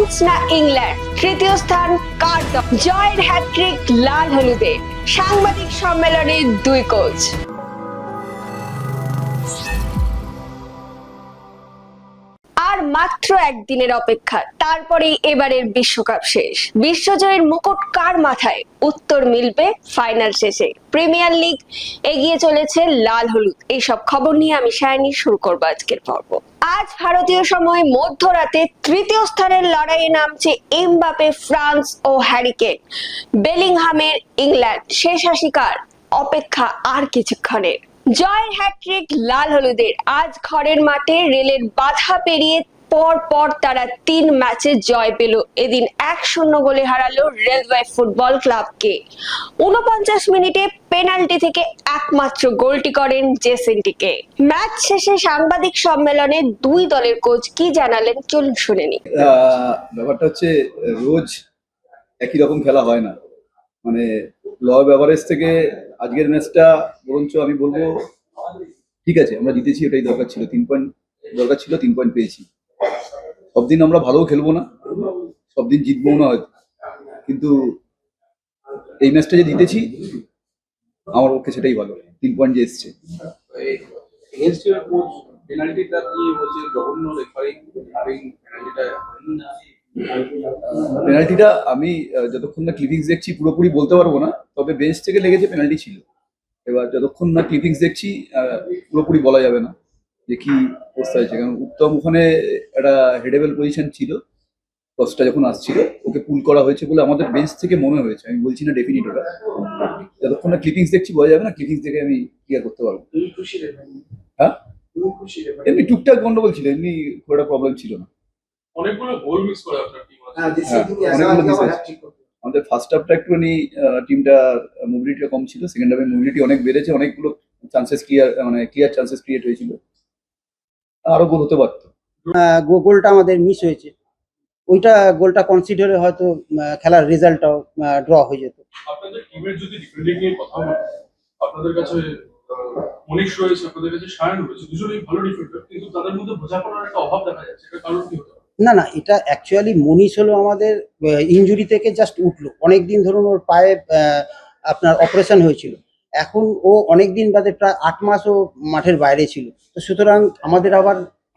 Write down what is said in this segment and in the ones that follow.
France না England, তৃতীয় স্থান কার দল? জয়ের হ্যাট্রিক লাল হলুদে, সাংবাদিক সম্মেলনে দুই কোচ। আর মাত্র একদিনের অপেক্ষা, তারপরেই এবারের বিশ্বকাপ শেষ। বিশ্বজয়ের মুকুট কার মাথায়? উত্তর মিলবে ফাইনাল শেষে। প্রিমিয়ার লিগ এগিয়ে চলেছে লাল হলুদ, এইসব খবর নিয়ে আমি শায়নি শুরু করবো আজকের পর্ব। আজ ভারতীয় সময় মধ্যরাতে তৃতীয় স্থানের লড়াইয়ে নামছে এমবাপে ফ্রান্স ও হ্যারি কেন, বেলিংহামের ইংল্যান্ড। শেষ হাসি কার? অপেক্ষা আর কিছুক্ষণের। জয়ের হ্যাট্রিক লাল হলুদের। আজ ঘরের মাঠে রেলের বাধা পেরিয়ে পর তারা 3 ম্যাচে জয় পেল। এদিন 1-0 গোলে হারালো রেলওয়ে ফুটবল ক্লাবকে। 49 মিনিটে পেনাল্টি থেকে একমাত্র গোলটি করেন জেসেন্টিকে। ম্যাচ শেষে সাংবাদিক সম্মেলনে দুই দলের কোচ কি জানালেন চলুন শুনে নিই। ব্যাপারটা হচ্ছে রোজ একই রকম খেলা হয় না, মানে ল অফ এভারেজ থেকে আজকের ম্যাচটা বরঞ্চ আমি বলবো ঠিক আছে, আমরা জিতেছি, এটাই দরকার ছিল। 3 পয়েন্ট দরকার ছিল, 3 পয়েন্ট পেয়েছি। সব দিন আমরা ভালোও খেলবো না, সব দিন জিতবো না হয়তো, কিন্তু এই ম্যাচটা যে জিতেছি আমার পক্ষে সেটাই ভালো। 3 পয়েন্ট যে এসছে। পেনাল্টিটা আমি যতক্ষণ না ক্লিপিংস দেখছি পুরোপুরি বলতে পারবো না, তবে বেঞ্চ থেকে লেগেছে পেনাল্টি ছিল। এবার যতক্ষণ না ক্লিপিংস দেখছি পুরোপুরি বলা যাবে না যে কি অবস্থা হয়েছে, কারণ উত্তম ওখানে একটা হেডেবল পজিশন ছিল, টসটা যখন আসছিল ওকে পুল করা হয়েছে বলে আমাদের বেঞ্চ থেকে মনে হয়েছে। আমি বলছি না ডেফিনিট ওটা, যতক্ষণ না ক্লিপিংস দেখছি বলা যাবে না। ক্লিপিংস দেখে আমি ক্লিয়ার করতে পারবো। হ্যাঁ, এমনি টুকটাক গন্ডগোল ছিল, এমনি খুব একটা প্রবলেম ছিল না। অনেকগুলো গোল মিস করে আপনার টিম। অনেকগুলো মিস হয়েছে। আমাদের ফার্স্ট হাফটা একটুখানি টিমটা মোবিলিটিটা কম ছিল, সেকেন্ড হাফে মোবিলিটি অনেক বেড়েছে, অনেকগুলো চান্সেস ক্লিয়ার চান্সেস ক্রিয়েট হয়েছিল, আরো গোল হতে পারতো। গোলটা আমাদের মিস হয়েছে, ওইটা গোলটা কনসিডারে হয়তো খেলার রেজাল্টটাও ড্র হয়ে যেত। আপনাদের টিমের যদি ডিফেন্ডিং নিয়ে কথা বলি, আপনাদের কাছে মনীষ রয়েছে, আপনাদের কাছে সায়ন রয়েছে, দুজনেই ভালো ডিফেন্ডার, কিন্তু তাদের মধ্যে বোঝাপড়ার একটা অভাব দেখা যাচ্ছে। এটা কারণ কি হতে পারে? না, এটা অ্যাকচুয়ালি মনীষ হলো আমাদের ইনজুরি থেকে জাস্ট উঠলো। অনেকদিন ধরুন ওর পায়ে আপনার অপারেশন হয়েছিল, এখন ও অনেকদিন বাদে প্রায় 8 মাসও মাঠের বাইরে ছিল। তো সুতরাং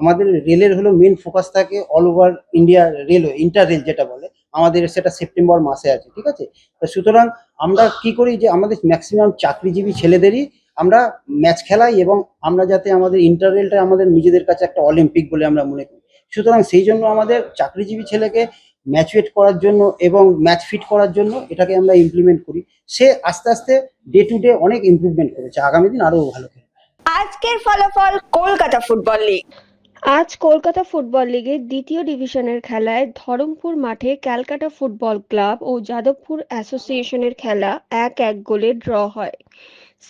আমাদের রেলের হলো মেন ফোকাস থাকে all over India railway, inter rail যেটা বলে, আমাদের সেটা সেপ্টেম্বর মাসে আছে, ঠিক আছে। তো সুতরাং আমরা কি করি যে আমাদের ম্যাক্সিমাম চাকরিজীবী ছেলেদেরই আমরা ম্যাচ খেলাই, এবং আমরা যাতে আমাদের ইন্টার রেলটা আমাদের নিজেদের কাছে একটা অলিম্পিক বলে আমরা মনে করি। সুতরাং সেই জন্য আমাদের চাকরিজীবী ছেলেকে ম্যাচুয়েট করার জন্য এবং ম্যাচ ফিট করার জন্য এটাকে আমরা ইমপ্লিমেন্ট করি। সে আস্তে আস্তে ডে টু ডে অনেক ইমপ্রুভমেন্ট করেছে, আগামী দিন আরো ভালো খেলবে। আজকের ফলাফল কলকাতা ফুটবল লিগ। আজ কলকাতা ফুটবল লিগের দ্বিতীয় ডিভিশনের খেলায় ধরমপুর মাঠে ক্যালকাটা ফুটবল ক্লাব ও যাদবপুর অ্যাসোসিয়েশনের খেলা 1-1 গোলে ড্র হয়।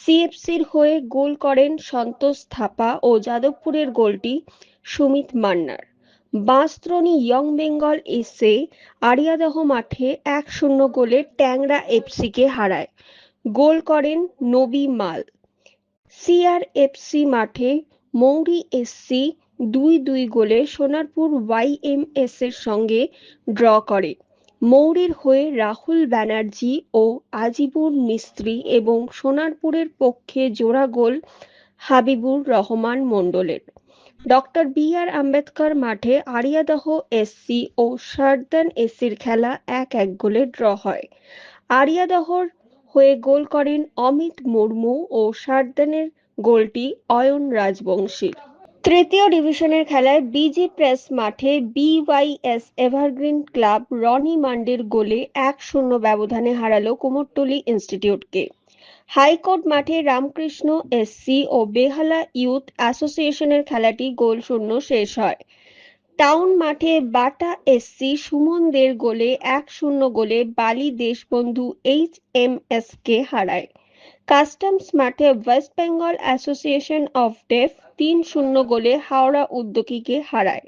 সিএফসির হয়ে গোল করেন সন্তোষ থাপা ও যাদবপুরের গোলটি সুমিত মান্নার। বাঁশদ্রোণী ইয়ং বেঙ্গল এসে আড়িয়াদহ মাঠে 1-0 গোলে ট্যাংরা এফসিকে হারায়। গোল করেন নবী মাল। সিআরএফসি মাঠে মৌরি এসসি 2-2 গোলে সোনারপুর ওয়াইএমএস এর সঙ্গে ড্র করে। মৌরির হয়ে রাহুল ব্যানার্জি ও আজিবুর মিস্ত্রি এবং সোনারপুরের পক্ষে জোড়া গোল হাবিবুর রহমান মণ্ডলের। Doctor B.R.. আম্বেদকর মাঠে আড়িয়াদহ এসসি ও সারদান এসির খেলা 1-1 গোলে ড্র হয়। আড়িয়াদহর হয়ে গোল করেন অমিত মুর্মু ও সারদানের গোলটি অয়ন রাজবংশীর। তৃতীয় ডিভিশনের খেলায় বিজি প্রেস মাঠে বিওয়াইএস এভারগ্রিন ক্লাব রনি মান্ডির গোলে 1-0 ব্যবধানে হারালো কুমোরটুলি ইনস্টিটিউটকে। হাইকোর্ট মাঠে রামকৃষ্ণ এসসি ও বেহালা ইউথ অ্যাসোসিয়েশনের খেলাটি গোলশূন্য শেষ হয়। টাউন মাঠে বাটা এসসি সুমনদের গোলে 1-0 গোলে বালি দেশবন্ধু এইচএমএস কে হারায়। কাস্টমস মাঠে West Bengal Association of Deaf 3-0 গোলে হাওড়া উদ্যোগীকে হারায়।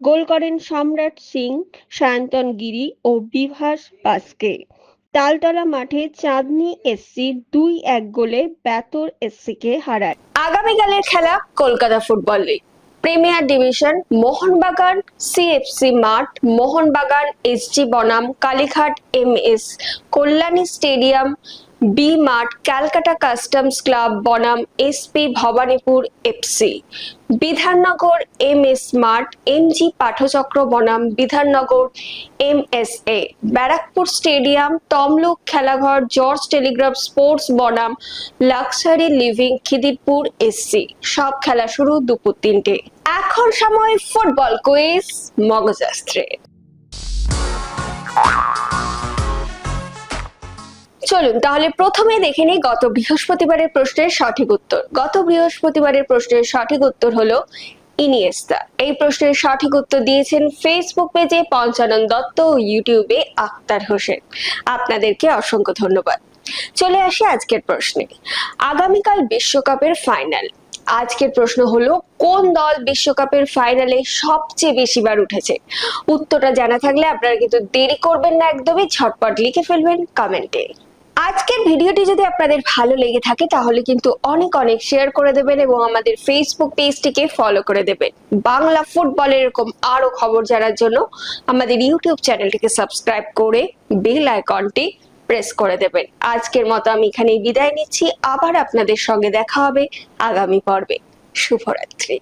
গোল করেন সম্রাট সিং, সায়ন্তন গিরি ও বিভাস বাস্কে। তালতলা মাঠে চাঁদনী এসসি 2-1 গোলে ব্যাতর এসসিকে হারায়। আগামীকালের খেলা Kolkata Football League. Premier Division Mohun Bagan CFC মাঠ, মোহনবাগান এসজি বনাম Kalighat MS Kalyani Stadium, B মাঠ ক্যালকাটা কাস্টমস ক্লাব বনাম SP Bhawanipore FC, Bidhannagar MS মাঠ এমজি পাঠচক্র বনাম Bidhannagar MSA, Barrackpore Stadium Tamluk Khelaghar George Telegraph Sports বনাম লাক্সারি লিভিং খিদিরপুর এসসি। সব খেলা শুরু দুপুর 3টে। এখন সময় ফুটবল কুইজ মগজাস্ত্রে। চলুন তাহলে প্রথমে দেখে নিই গত বৃহস্পতিবারের প্রশ্নের সঠিক উত্তর। গত বৃহস্পতিবারের প্রশ্নের সঠিক উত্তর হলো ইনিয়েস্তা। এই প্রশ্নের সঠিক উত্তর দিয়েছেন ফেসবুক পেজে পঞ্চানন দত্ত ও ইউটিউবে আক্তার হোসেন। আপনাদেরকে অসংখ্য ধন্যবাদ। চলে আসি আজকের প্রশ্নে। আগামীকাল বিশ্বকাপের ফাইনাল। আজকের প্রশ্ন হলো কোন দল বিশ্বকাপের ফাইনালে সবচেয়ে বেশিবার উঠেছে? উত্তরটা জানা থাকলে আপনারা কিন্তু দেরি করবেন না, একদমই ঝটপট লিখে ফেলবেন কমেন্টে। আজকের ভিডিওটি যদি আপনাদের ভালো লেগে থাকে তাহলে কিন্তু অনেক অনেক শেয়ার করে দেবেন এবং আমাদের ফেসবুক পেজটিকে ফলো করে দেবেন। বাংলা ফুটবলের এরকম আরো খবর জানার জন্য আমাদের ইউটিউব চ্যানেলটিকে সাবস্ক্রাইব করে বেল আইকনটি প্রেস করে দেবেন। আজকের মতো আমি এখানেই বিদায় নিচ্ছি। আবার আপনাদের সঙ্গে দেখা হবে আগামী পর্বে। শুভরাত্রি।